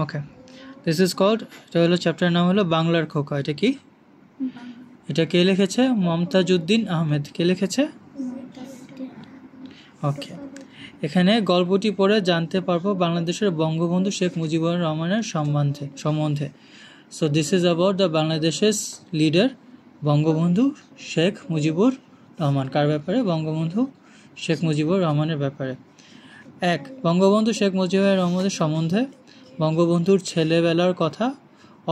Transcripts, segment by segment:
Okay, this is called, এটা হলো chapter নাম হলো বাংলার খোকা। এটা কি? এটা কে লিখেছে? মমতাজউদ্দিন আহমেদ। কে লিখেছে? ওকে, এখানে গল্পটি পড়ে জানতে পারবো বাংলাদেশের বঙ্গবন্ধু শেখ মুজিবুর রহমানের সম্বন্ধে। So this is about the বাংলাদেশের লিডার বঙ্গবন্ধু শেখ মুজিবুর রহমান। কার ব্যাপারে? বঙ্গবন্ধু শেখ মুজিবুর রহমানের ব্যাপারে। 1. বঙ্গবন্ধু শেখ মুজিবুর রহমানের সম্বন্ধে। বঙ্গবন্ধুর ছেলেবেলার কথা,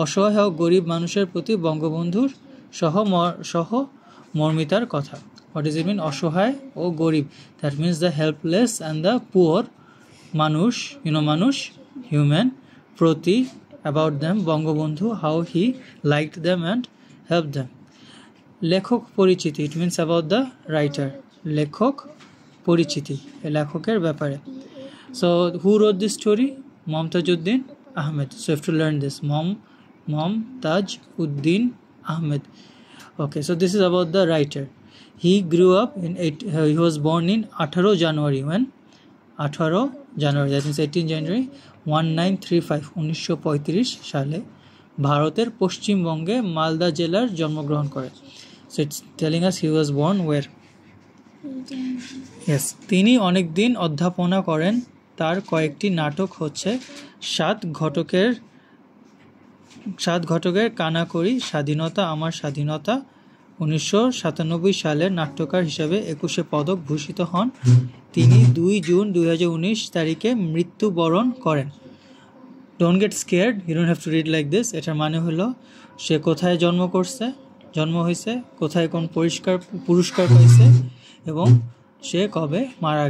অসহায় ও গরিব মানুষের প্রতি বঙ্গবন্ধুর সহমর্মিতার কথা। What does it mean? অসহায় ও গরিব, that means the helpless and the poor. মানুষ, মানুষ, human, প্রতি, about them, Bangabandhu, how he liked them and helped them. লেখক পরিচিতি, it means about the writer. লেখক পরিচিতি, লেখকের ব্যাপারে। So who wrote this story? Mumtajuddin Ahmed. So you have to learn this. Mumtajuddin Ahmed. Okay, so this is about the writer. He grew up he was born in 18 January. When? 18 January, that means 18 January 1935 সালে ভারতের পশ্চিমবঙ্গে মালদা জেলার জন্মগ্রহণ করে। So it's telling us he was born where? Yes. তিনি অনেক দিন অধ্যাপনা করেন। তার কয়েকটি নাটক হচ্ছে সাত ঘটকের কানাকড়ি, স্বাধীনতা আমার স্বাধীনতা। 1997 সালে নাট্যকার হিসেবে 21 পদক ভূষিত হন। তিনি 2 জুন 2019 তারিখে মৃত্যুবরণ করেন। Don't get scared, you don't have to read like this. এটার মানে হলো সে কোথায় জন্ম হয়েছে, কোথায় কোন পুরস্কার পাইছে এবং সে কবে মারা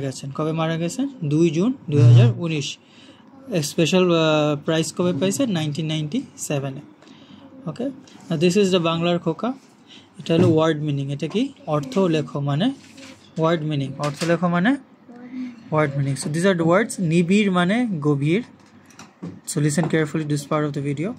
গেছেন। 2 জুন 2019। স্পেশাল প্রাইজ কবে পাইছে? 1997-এ। ওকে, দিস ইজ দ্য বাংলার খোকা। এটা হলো ওয়ার্ড মিনিং। এটা কি? অর্থ লেখো মানে ওয়ার্ড মিনিং। অর্থ লেখো মানে word meaning. So this are the words. নিবিড় মানে গভীর। So listen carefully this part of the video.